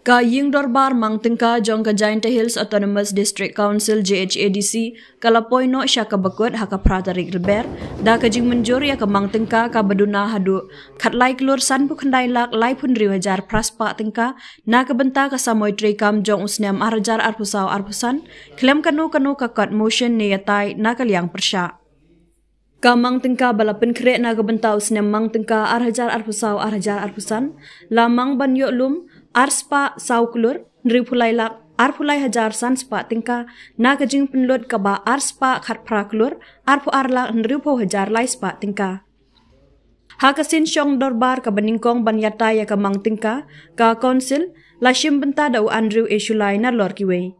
Ka Ying Dorbar Mang Tengka Jong ka Giant Hills Autonomous District Council JHADC kalapoi no sya ka bakut haka pratarik reber da ka jing menjur ya ka Mang Tengka ka baduna hadu khat lai klur san bu khandai lak lai pun riwajar praspa tengka na ka benta ka samoi trekam jong usniam arjar arpusau arpusan klem kanu ka kat motion ne yatai na ka liang persya ka Mang Tengka balapen krek na ka benta usniam Mang Tengka arjar arpusau arjar arpusan lamang ban yo lum arspa sauklur nripulai lak arpulai hajar san spa tingka na kajing penlot kaba arspa khat praklur arpu arlak nripo hajar lai spa tingka hakasin syong dorbar ka beningkong banyata ya ka Mang Tengka ka konsil lashim benta dau Andrew Eshulai na lor kiwe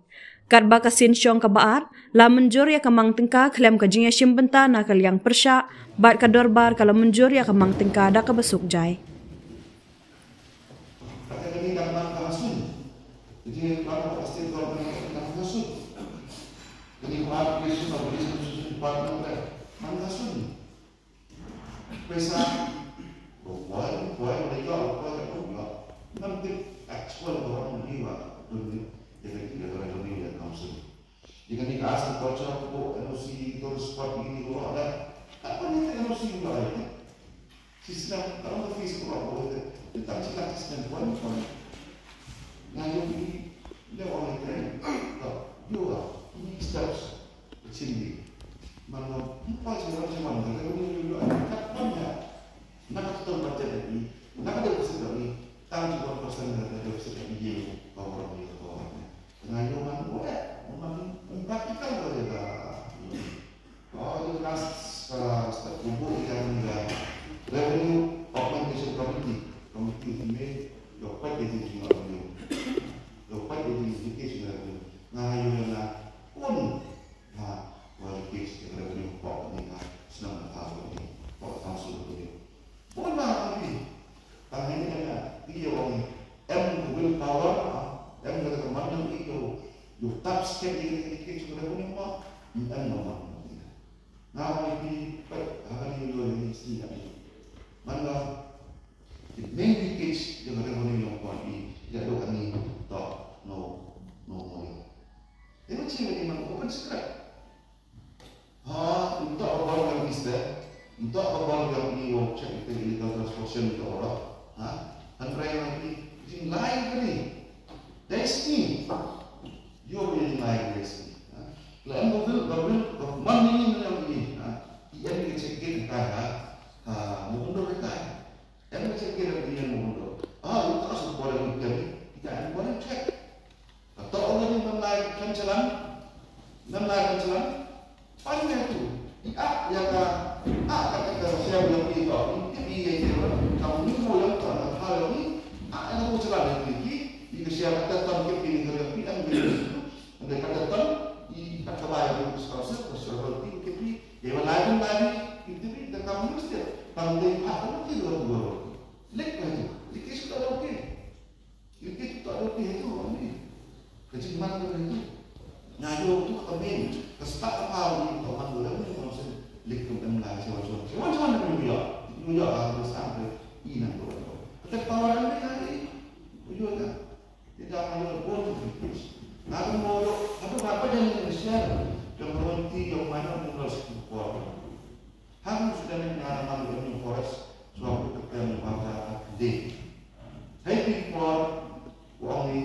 kat bakasin syong ka baar la menjur ya ka Mang Tengka klem kajing ya shim benta na kalyang persya bat ka dorbar kala menjur ya ka Mang Tengka da ka besuk jai. Jadi kalau pasti kalau kita masuk, jadi kalau kita sudah masuk, pesa, buat mereka nanti ekspor orang jiwa dulu, jadi kita orang dunia council. Jika kita asal bocor ko NOC terus sport ini kalau ada, apa nih NOC juga itu? Sistem kalau kita Facebook boleh, kita cakap sistem pun. Ngayon ini orang keren, juga ini steps kecil. Mana empat macam mana? Kalau ini dulu ada banyak. Nak kita baca lagi, nak ada pasal lagi. Tahu juga pasal ada pasal lagi orang ni orang. Ngayon mana boleh, mana empat kita boleh dah. Oh itu kelas step kubur yang ada revenue augmentation committee ini dapat jadi juga. Dapat jadi indikasi dari ngayon na pun na kualitas yang lebih kuat ni senang tahu ni kuat tahu ni pun na ni tangan ni ada dia orang willpower kata mana itu tap step indikasi yang lebih kuat nama nah ini hari ini dua ini sini mana indikasi yang lebih kuat ni jadi orang ni tak no more. Ini macam ni open secret. Untuk orang yang bisa, untuk orang yang ni orang cek itu illegal transportation itu orang, antara yang ini lain ni, destiny, dia boleh lain destiny. Lain mobil, money yang ini, yang kita cek kita mundur kita, yang kita cek kita dia mundur. Itu asal boleh kita ada boleh cek. Atau orang yang menaikkan jalan, paling itu. Yang kata saya bilang itu, ini dia kamu ni mau yang tuan, hal ini, yang mau jalan lagi, jika saya kata tuan kita ini kerja yang begitu, mereka kata tuan, ini kata bayar itu sekarang kita dia lain itu dan kamu mesti tanggung apa itu dua, lek lagi, lek sudah okey, lek itu okey itu ini. Kecil mana itu? Ngayo tu kami kestak apa ni? Tahu kan orang ni macam likum dan lagi macam dia harus sampai ini tu. Tapi kawan ni juga tidak mahu pun terus. Nak mahu apa yang Indonesia yang berhenti yang mana mula sekolah. Hang sudah mengarang malu forest suatu ketemu pada day. Hai people orang ni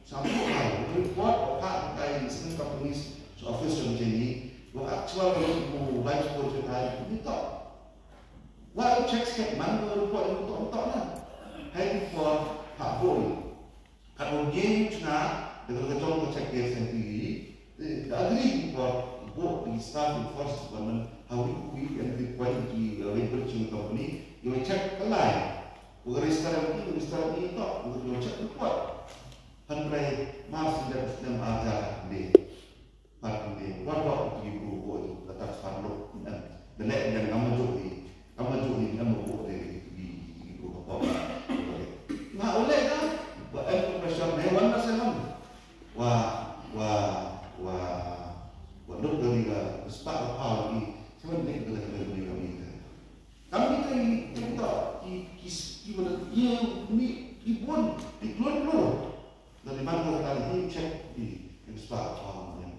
sampai report orang kaya sini companies official macam ni, actual kalau live support kita ini tak. Wah check sikit mana report itu tak lah. Hai report hak boleh. Kalau game cina dengan kecuali check dia sendiri, agree report both the staff and force department how we and the quality research company you check the line. Register ini tak, you check report. Henry masih dalam ajar di park di wadah ibu itu letak farlo dan delek yang kamu juli kamu buat di ibu apa nah oleh kan buat profesor hewan macam wah dok dari start apa lagi cuma ni dari kami kita kita ini ibun start on yang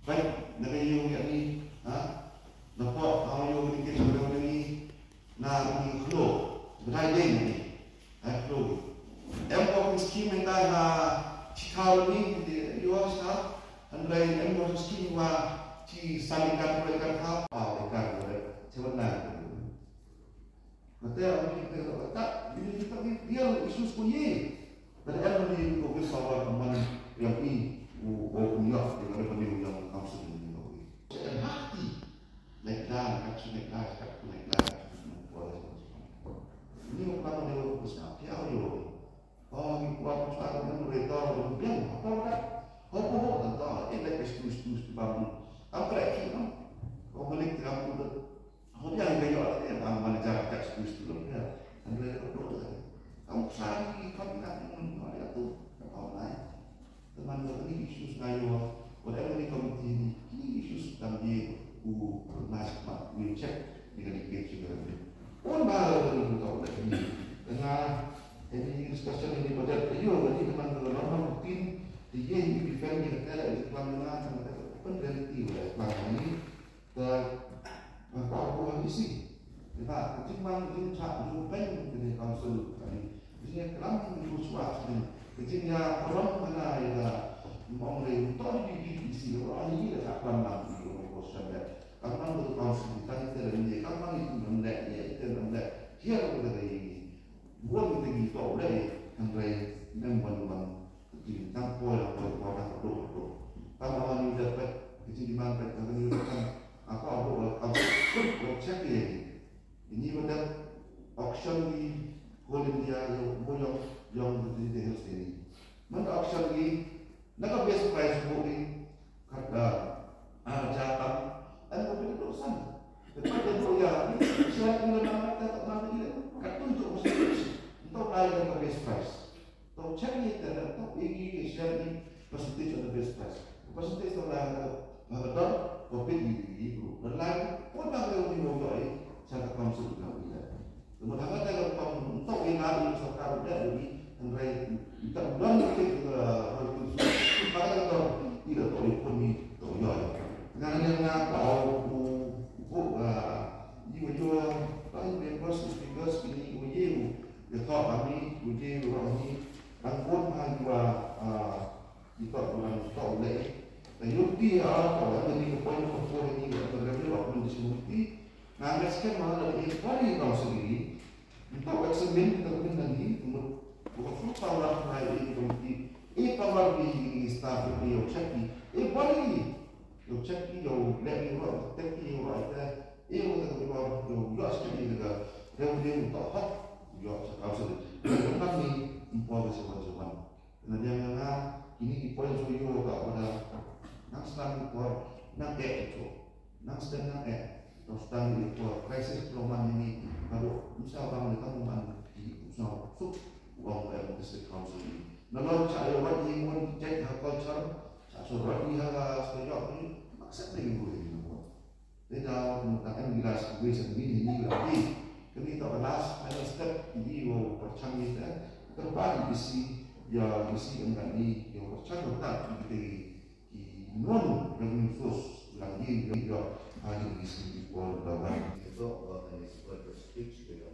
baik negeri yang ni nampak tahu yang ni kita ni na ni klo berai ding ni klo em scheme yang dah cikal ni you are andai em scheme ci salingkan mereka apa mereka sebenarnya mata orang kita tak dia isu sekolah dan em ni kau bersama teman yang ni punya dengan pemilu yang kamu sendiri jadi hati naiklah kat ini orang yang besar dia yo ini kuat suara dan mereka yang apa dah apa tentang ini kestus bangun apa lagi kau balik kamu tu dia yang yang amal jarak kestus tu ya anda kamu sari kamu nak ada tu online teman ini isu ngayo whatever ni komiti ini isu sedang di nasib we check dengan dikit juga pun baru tahu lagi dengan ini discussion ini pada iyo berarti teman normal mungkin dia ini defend kita ada pelanggaran pun reality pelanggaran ini ke apa isi kita cuma cak jupen dari council ini jadi kelam itu suatu kecilnya orang mana ya mau untuk isi orang ini tak pernah di proses karena untuk council kita ini karena itu mendak itu mendak dia berada buat kita tahu deh yang lain memang kecil tanpa orang itu kalau orang ini dapat kecil di mana kalau ini kan apa cek ini benar auction di India yang berdiri sendiri mana auction di naga best price booking kata jatah dan mobil itu sana tetapi itu ya saya ingin mengatakan tentang ini ketunjuk untuk lain dengan best price. Tahu cari itu, tahu ini share ni percentage of the best price. Percentage tu lah betul, kopi di group. Lain pun dah boleh dibuat cara konsum juga bila. Kemudian ada kalau untuk yang ada sekarang ada ini, antara kita bulan kita berkonsum. Pada kalau tidak boleh pun ni tahu ya. Dengan yang tahu jual lain members speakers ini ujiu dia kami ujiu orang ini angkut hanya kita bulan tahu leh dan yukti kalau ini poin ini berarti waktu disebut nah sekarang mana ini kali kau sendiri untuk eksamen kita lagi untuk bukan tahu lah ini komiti tahu di staff ini cekki balik cekki lagi orang cekki orang eu untuk juga sekali juga dia untuk hak juga sekarang sudah kami impor sesuatu dan yang ini impor sesuatu pada nak sedang impor nak itu nak sedang terus sedang impor krisis perumahan ini baru misal orang mereka memang di usaha sub uang yang district council ini namun saya buat imun cek hak culture saya suruh dia setuju ini maksud lagi boleh dia akan jelas gue sendiri ini lagi. Kami tak belas ada step ini yang percaya kita terbalik isi ya isi enggak ni yang percaya tak di non yang khusus lagi juga ada isi di bawah dalam itu orang yang seperti speech dia.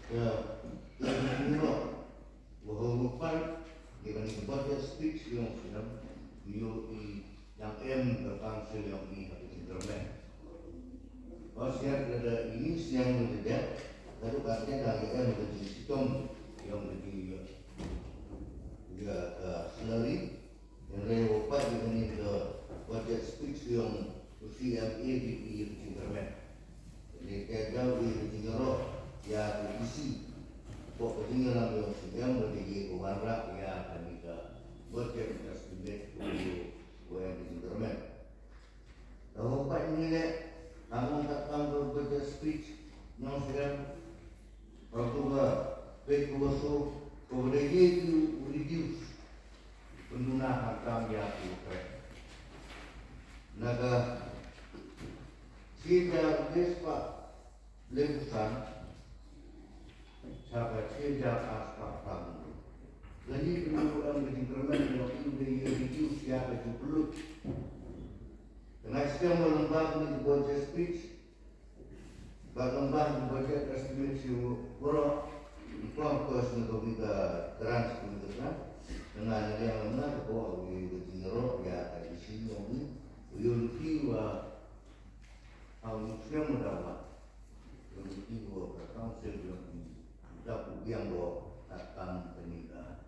Ya, ini bahwa dengan sebagai speech yang sudah yang berfungsi yang ini harus internet. Kalau siap ada ini yang berbeda, lalu katanya dari menjadi sistem yang menjadi juga salary yang relevan dengan itu budget speech yang CMA di internet. Jadi kalau di internet ya isi kok ketinggalan yang sedang menjadi warna ya akan kita budget estimate untuk yang di internet. Kalau Pak ini kamu datang berbeda speech yang sedang pertuga baik kuasa kemudian itu reduce penggunaan kami yang itu. Naga sejak despak lebusan sampai sejak aspek kamu lagi pengukuran berjingkraman yang ini review siapa itu perlu. Karena sekarang melembab di budget speech, melembab di budget estimate yang berapa, fokus untuk kita trans kita, dengan yang mana bahwa kita jenero ya di sini orang Yulki wa Australia mendapat Yulki wa Council yang do akan peningkatan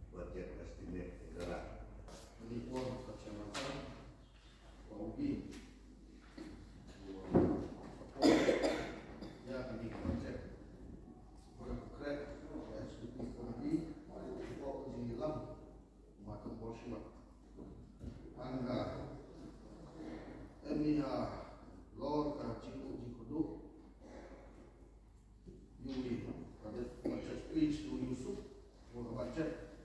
budget estimate negara. Ini pun kecamatan Waubi ya ini budget berkret SDP Waubi untuk jilam macam porsi anda ini lor cipu jikudu yuli pada budget speech tu Yusuf budget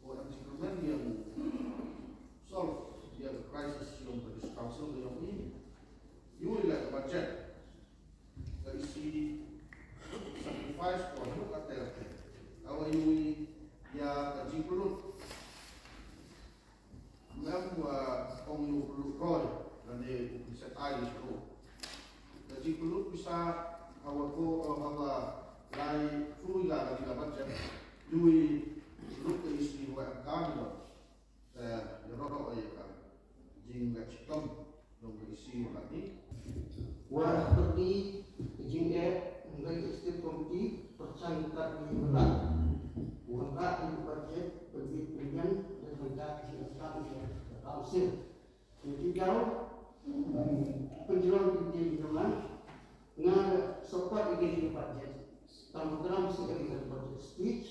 orang instrumen yang solve dia crisis yang British Council yang ini yuli lah budget dari si sacrifice for look at that awal yuli ya kaji perlu memang orang yang perlu roy dan dia bisa air perlu kaji perlu bisa awal ko bahwa lai fuga dari budget yuli look at isi wa kami saya jorok ya kan jing gactom dong isi lagi wa pergi jing mengenai setiap komiti percangkat di berat bukan itu budget pergi pilihan dan mendak silakan council jadi jauh penjualan di zaman ngar support ini budget program sebagai budget speech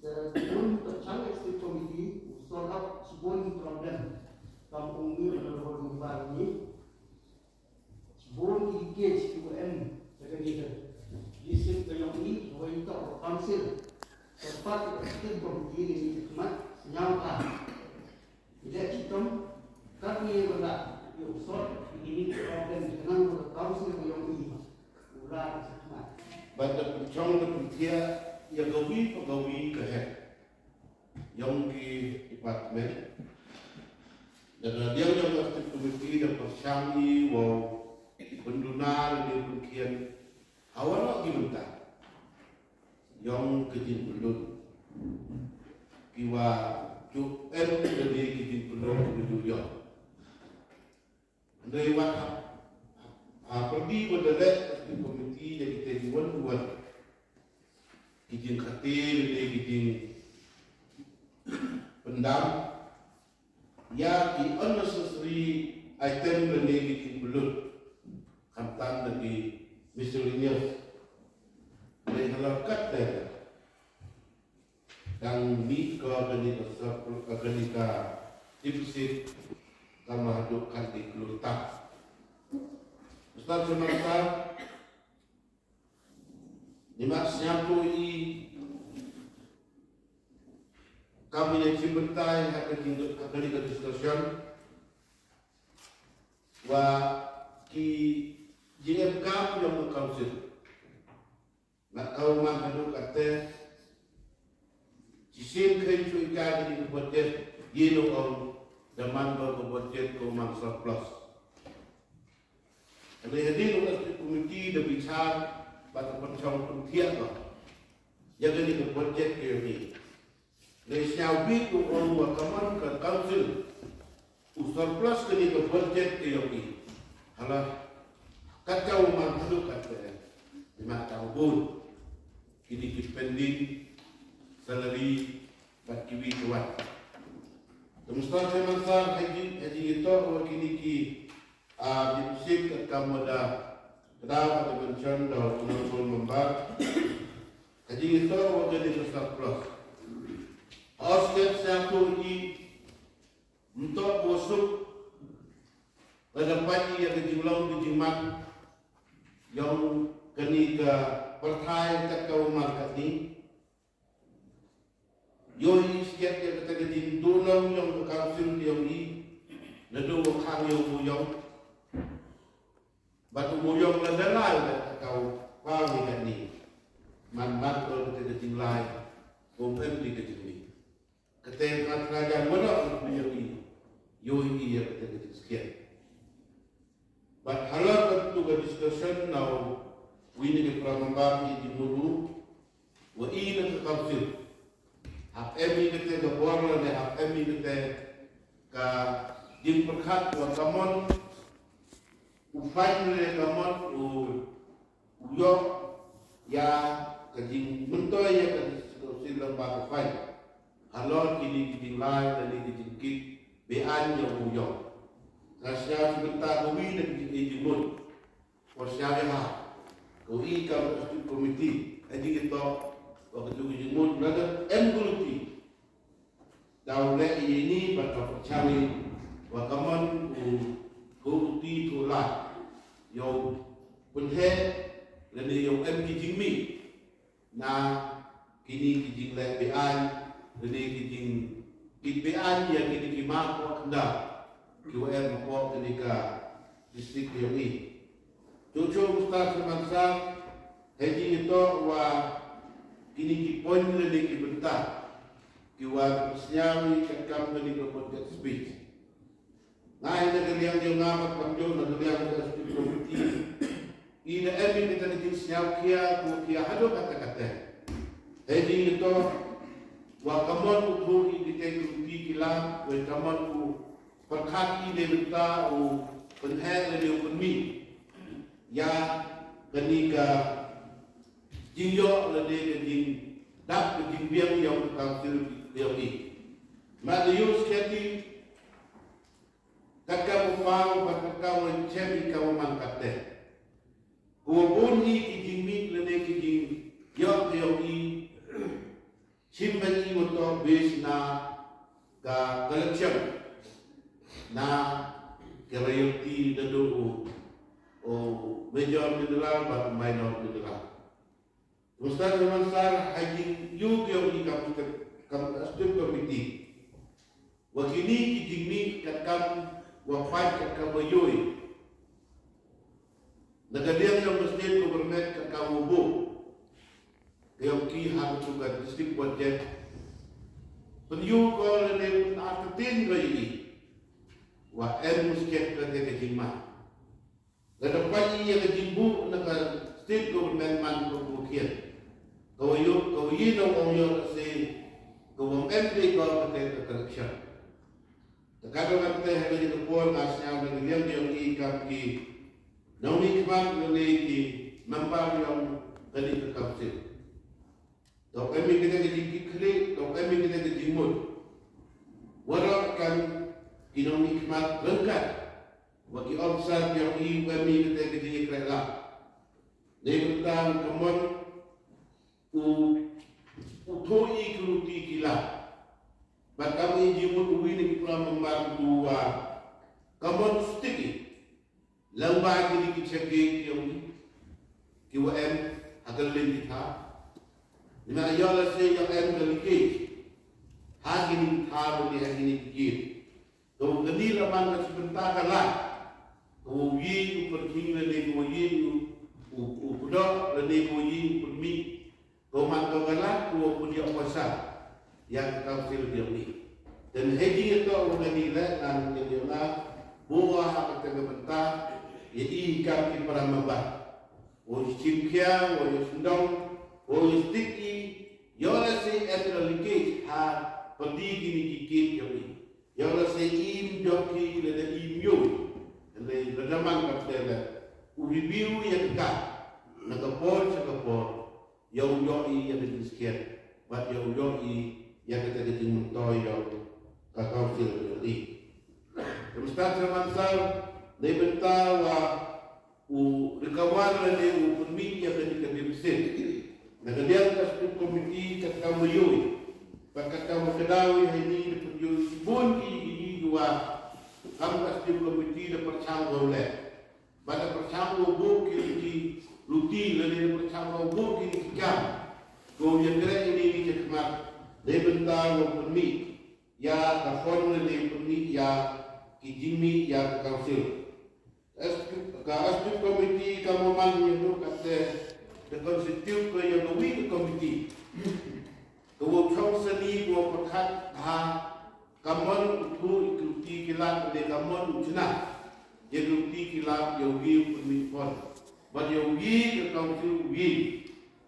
dan percangkat setiap komiti solve sebuah problem kampung ini adalah orang ini sebuah engage UM sebagai district yang ini untuk council tempat kita berdiri di tempat nyata tidak hitam kami berdak usut ini problem dengan council yang ini ular tempat pada pencong dia ya gawi kehe yang di departemen dan dia yang aktif komiti dan persyami wow pendunar di pengkian awal lagi bentar yang kejin belum kiwa cuk dari kejin belum menuju yang dari wat pergi berdekat di komiti jadi teguan buat kejin katil dari kejin pendam ya di unnecessary item dari kejin belum kamtan dari miscellaneous dari halakat dari yang di kenika defisit sama hadukkan di kelutak Ustaz Sunanta Nimak siapa kami yang cimentai akan diskusi wa ki JMK yang mengkausir nak kau mengadu kata jisim kain cuy kali di budget yelo on demand ke budget kau mang surplus. Ada hadir oleh komiti dan bicara pada pencang pentiak jaga di budget ini. Dari siapa tu orang wakaman ke council surplus ke budget ini. Halah kacau mangkuk kata 5 tahun kini spending salary bak kiwi kuat. Kemudian saya masak haji itu kini ki dipisik kemuda terdapat bencana dan unsur membar haji itu waktu di surplus. Aspek satu ini untuk busuk pada pagi yang dijulang di jimat yang kini ke pertai ke kaum market ni yoi setiap yang kata kejin dunang yang ke council yang ni nado wakang yang muyong batu muyong ladalai ke kau pagi kan ni man-man kalau kata kejin lai But halal to the discussion now, we need to pramambaki di mulu, wa ina ke council. Hak emi kete ke borla ne hak emi kete ka jing perkat wa kamon, ufain le kamon uyok ya kajing mentoy ya kajing lembaga ufain. Halal kini kajing lai dan ini kajing kit bean yang uyok. Nasya sebentar kami dan dijemput, wasya ha, kami kalau studi komiti, jadi kita waktu dijemput berada engguluti, daulah ini pada percaya, wakaman komiti tolak, yang penhe, dan yang kijimi, na kini kijing lebihan, dan kijing kitbean yang kini kimak wakanda. QM report ketika distrik ini. Cucu Ustaz Mansar haji itu wa kini poin lebih dibentar. Kiwa senyawi kekam ketika podcast speech. Nah ini kalian yang ngamat kamjong dan kalian yang speech komiti. Ina emin kita di senyawi kia hado kata-kata. Haji itu wa kamon utuh di komiti kilang, wa kamon perkhati lebita u penhel le ukmi ya kenika jinyo le de jing dak jing biang yang council DOE Madius keti kakak upang kakak wenchemi kau mangkate kuobuni kijimi le de kijing yo DOE chimbani moto base na ka collection na kerayoti dadu o major mineral ba minor mineral. Ustaz Mansar haji yug yang kam astum komiti. Wakini kijini kakam wafat kakam wayoy. Nagadiang yang state government kakam ubo. Kayong ki harus juga district budget. Penyu kalau ada artitin lagi. Wa musket ka te jingma la da pai ya ka jingbu na ka state government man ko bukian ko yi no on yo se ko wong MP ko te correction ta ka ga te ha ni ko por na snya na liam yo ki ka ki no ni kman no ni ki mamba yo tadi ka council to MP kita ki khle to MP kita ki jingmut wara kan inong hikmat lengkap bagi omsat yang kami kita kejadian kerela. Dia tentang kemudian utoi keluti kila. Bahkan kami jemput uwi ni kita membantu kemudian stiki. Lembaga ini kita yang QM akan lebih tak. Lima ialah saya yang delegate. Hari ini hari ini kecil. Kau geni lamang ka sebentar kalah. Kau yi pergi lagi kau yi udah lagi kau yi permi. Kau mangkau kalah kau punya kuasa yang kau silih ni. Dan haji itu orang nilai dan dia buah kata kebentar. Jadi ikan di peramabah. Oh cipkia, oh sundong, oh stiki. Yola si etraliki ha pergi gini kikit kami. Yang saya im joki leda im yo, leda mangkap leda. Review yang kah, nakapor cakapor, yang yoi yang disekian, buat yang yoi yang kita dimuntoy yang kakau sila ni. Ustaz Mansar, dia bentawa rekaman leda penmi yang kita dibesit. Nakadian kasih komiti kakau yoi. Pakat kamu kedawi ini dipenjul pun ini dua kampas di komiti dapat sanggup oleh pada persanggup bukit di luti lalu persanggup bukit di jam kemudian kira ini cekmat dia bentar mempermi ya kafon lalu permi ya kijimi ya council asli komiti kamu mang yang kata the constitute yang lebih komiti kau kau seni kau perkat ha kamon utu ikuti kilat oleh kamon ujna Jadi kilap yogi pun but yogi ke council yogi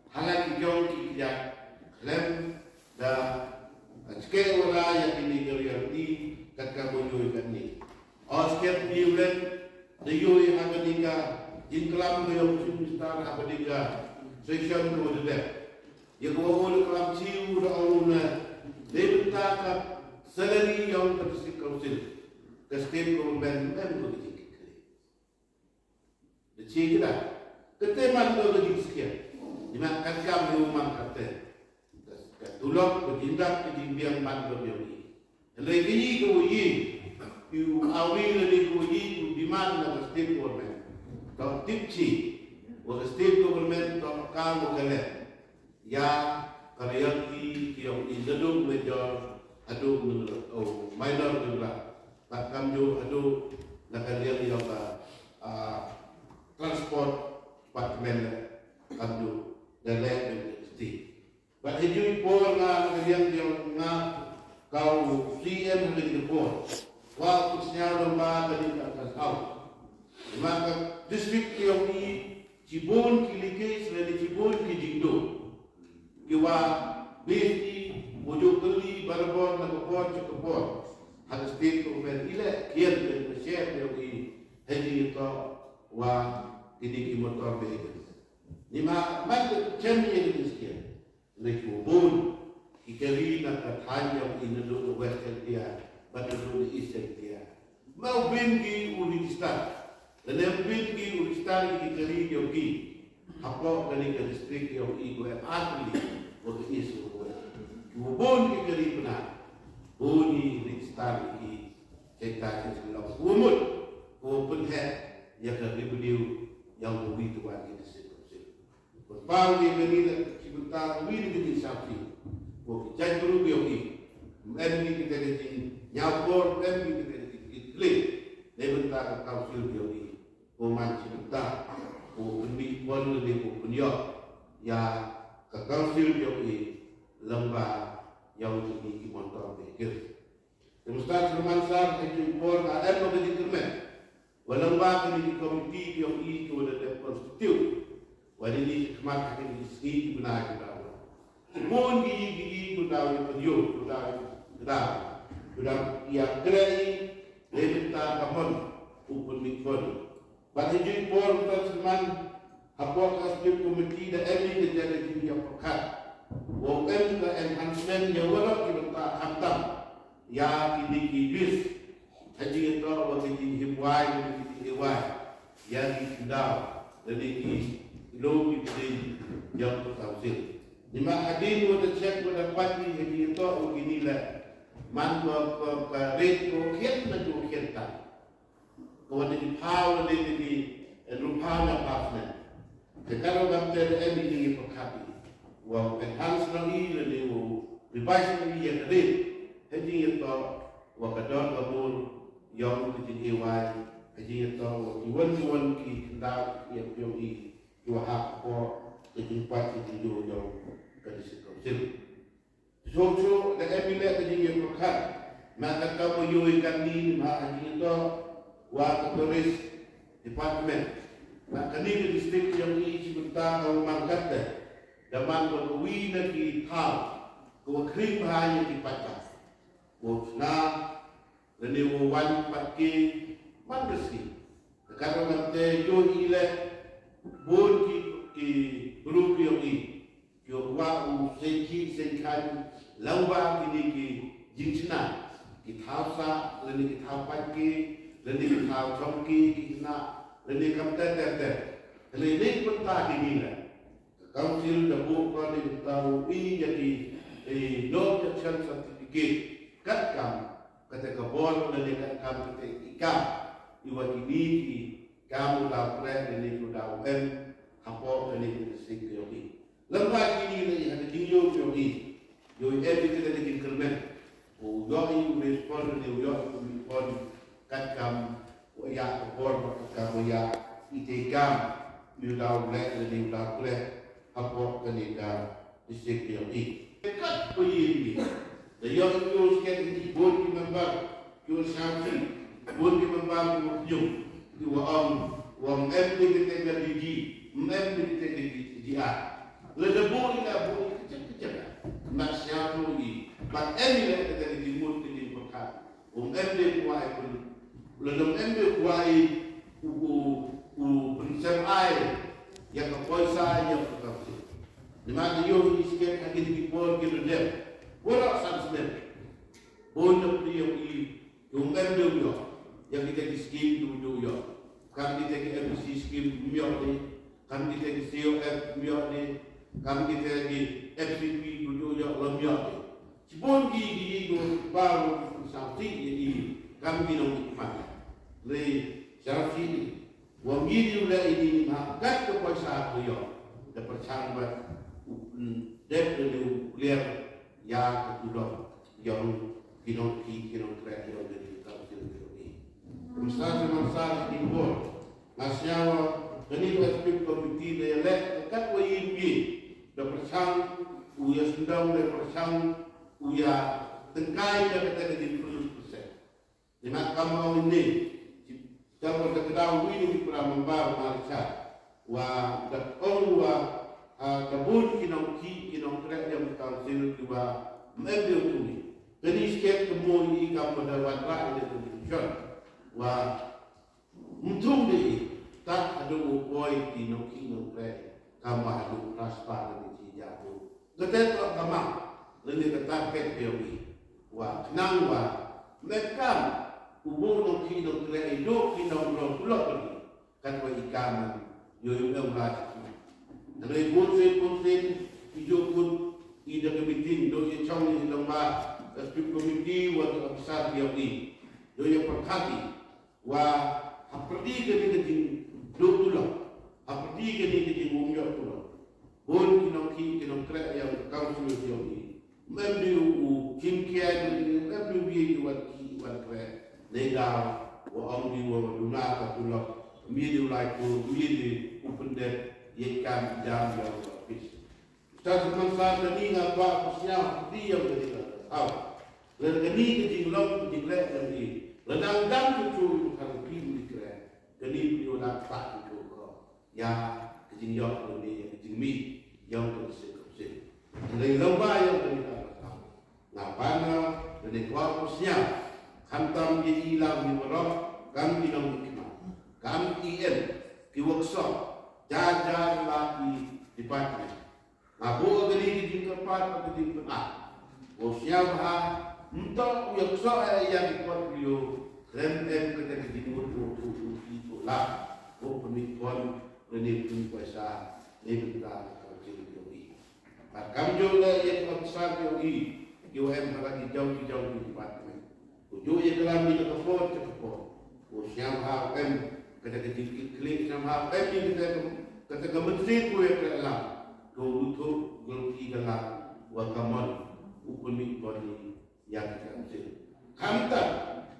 halat jauh kita lem dah sekarang orang yang ini kerja kat kamu kan ni. Oscar diulen diui abadiga jingklam yang semesta abadiga section tu ada. Yang awal kelam ciu dah awalnya debta kat salary yang tersik council ke state government memang begitu. Dicik dah. Keteman tu begitu sekian. Dimakan kami rumah kata. Tulok bertindak kejimbiang bantu yogi. Lagi kuyi, you awil lagi kuyi you demand of state government. Kau tipsi, wa state government kau kau kale. Ya karyaki yang indadung major adu minor juga. Tak kamju adu nak kalian yang transport department kamju dan lain state. But hijau pun yang kau CM lagi pun, waktu senyap lembah tadi atas out. Maka distrik yang ini Cibun kilike selain Cibun kijingdo, kiwa besi wujud keli barbon nakapon cukupon, ada state government ile kian dan masyarakat yang ini hiji itu wa kini motor vehicle. Lima mak cemnya ini sekian. Lagi ubun, ikari nak katanya ini dulu western dia, pada dulu eastern dia. Mau bingi Ulistan, dan yang bingi Ulistan ikari yogi, apa kali ke distrik yogi gue asli, waktu isu gue. Ubun ikari benar, buni Ulistan ini cerita sebelah umur, open head yang keribut yang begitu banyak distrik. Bang di negeri sebentar win di sapi, waktu jangan yogi, mungkin kita jadi nyabor, mungkin kita jadi klik, sebentar kausil yogi, oman sebentar, pendi pon lebih penyok, ya ke kausil yogi lembah yang ini motor bekir. Semesta sermansar itu pon ada yang menjadi kermen, walembah ini komiti yogi itu ada konstitusi. Wadi ni kemat akan disini benar kita. Semua gigi benar penyuk benar. Yang kerai lebih kamon upun mikon. Bagi jadi pon tersman apa kasih komiti dan ini menjadi dia pekat. Bukan ke enhancement yang walau kita hantam ya kini kibis. Haji itu bagi himwai yang dikendal jadi low itu yang terkausil. Lima hadis kita cek pada pagi hari itu begini lah. Mantu rate kokian dan kokian tak. Kemudian di power di rupanya pasnya. Sekarang kita ada ini perkati. Wah enhance lagi lagi revise lagi yang rate. Haji itu wah kadang kamu yang kecil awal. Haji itu iwan kita yang ini. Dua hak ko kejupat itu yang kadis kausil. So dah ambil kerja yang berkat. Maka kamu yuikan ni maka itu wa turis department. Maka ni ke distrik yang ini sebentar kau mangkat dah. Daman berwi lagi tahu kau krim hanya di patah. Wujna dan wan pakai mandasi. Kalau nanti yui le bon ki grup yang ini, yang wau senkan lamba kini ki jincna, ki thausa, leni ki thau pagi, leni ki thau chomki, ki na, leni kamter ter, leni penta kini lah. Council dah buka ni tahu ini jadi no objection certificate kat kam kata kabor leni kat kam kata ikam iwa kini ki kamu dah pernah ini sudah apa ini sih yogi. Lembaga ini lagi ada tinggal yogi. Yogi kita lagi kermen. Yogi respon yogi respon kat kam ya kabor kamu ya itikam sudah pernah ini sudah pernah apa ini dah distrik yogi. Kat pergi. The yogi yogi sekian ini boleh member yogi sampai boleh member yogi. di wang emri kita jadi emri kita jadi le debu ina bu kecil nak siapa lagi but emri kita jadi mut jadi berkat emri kuai pun le emri kuai pensem air yang kepoisa yang terkasih di mana yo isket lagi di bawah kita dia borak sangat untuk dia emri yo yang kita di skim dulu yo kan kita di MC skim miok ni kan kita di COF miok ni kan kita di FCP dulu yo miok ni cipon di baru sampai ini kan kita nikmat le syaraf ini wang ini ulah ini makat kepuasan tu yo dapat cambat dek dulu clear ya kedua yang kita kerja yo jadi Masalah di bawah, nasiawa, ini aspek komiti dia lek, kat wajib ni, dapat uya sendang, dapat uya tengkai dia kata di 100%. Di mana kamu ini, kalau kita tahu ini pernah membawa Malaysia, wah kabut kinong kerja yang berkaunsel juga mengambil tu ni. Jadi sikit kemudian kamu dapat rakyat itu division. Wah, untung deh, tak ada upaya di noki kamu ada transparan di jatuh. Kita tak kamu, lebih ketat PPOI. Wah, kenang mereka ubur noki hidup kinong pulau lagi. Kan ikaman, yo lagi. Dari punsen hijau pun ida kebitin do ye chong ni lomba speak committee wa besar POI. Do ye perhati wa haperdi ke di dulu haperdi ke di umur tu bon kinong kre yang council ni membi u kimkia ni membi bi wa kre lega wa amdi wa duna ka tulo mi like ko mi upende ye kan jam ya bis start mansa ni nga ba kusya di yang ni aw le ni di long di le ni ledang dang tu kalau pilih kira, jadi dia nak tak tu kau, ya kejing yok ni kejing mi yang tersekat. Jadi lomba yang kita tahu, ngapana jadi kuasnya, hantam dia hilang di berok, kami dong hikmah, kami di workshop, jajar lagi di pagi. Ngabu gini di tempat di tempat, kuasnya bah. Untuk workshop yang dibuat beliau dan kita dijemput itu lah pemikon ini kuasa ini kita kerja di kami juga yang besar di UM lagi jauh di departemen tujuh yang kami ke port usia HM kita klik sama HM kita kementeri kue kelam untuk gelti gelam wakaman pemikon yang kita kanta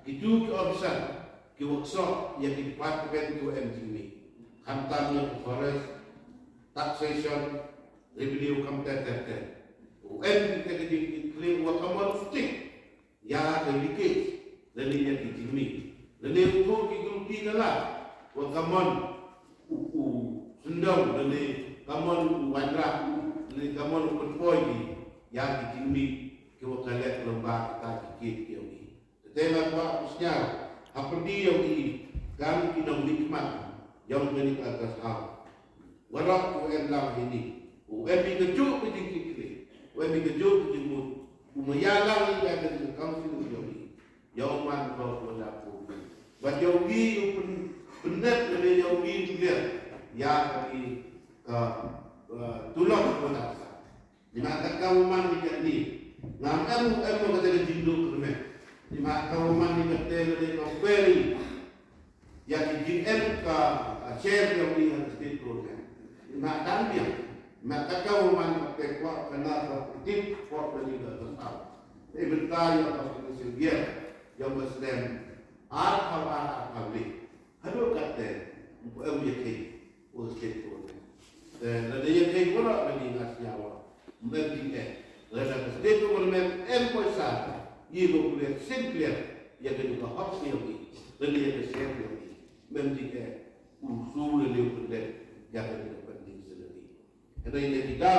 itu keobsan ke workshop yang di departemen itu MGM kantanya forest taxation revenue competitor UN kita di claim wakamal stick ya delicate dari yang dijimi dari itu digrupi dalam wakamal sendang dari kamal wandra dari kamal penpoy yang dijimi wakalat lomba kita kikit yang ini. Tetapi apa usnya? Apa dia yang ini? Kami kinong nikmat yang menik atas hal. Warak UN lang ini. UN bigaju kikit. UN bigaju kikit. Umayalang ini ada di council yang ini. Yang man kau berlaku. Baca ugi benar dari yang ugi juga. Yang ini tulang berlaku. Di mana kau man ini? Nah, kamu kata jindu kerana, di mana kamu mandi kata dari komperi, yang JM ka share yang ni harus diturunkan. Di mana kami, maka kamu mandi kata kuat kenal tip kuat dari dalam. Sebentar yang kau sedia yang bersedem, apa beli. Halo kata, kamu yakin, harus diturunkan. Dan ada yang kau pula beli nasiawa, mesti Lada kesedihan bermain empoisar, ia boleh simple yang kedua hoax yang ini, dan ia bershare yang ini. menjadi usul yang penting jangan kita penting sendiri. Karena ini kita,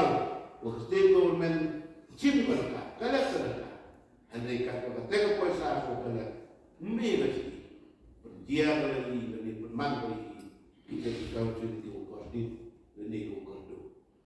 state government cip mereka, kalau mereka, andai kata mereka kuasa sekolah, mereka dia lagi dari pemandu kita di council di Okordin dan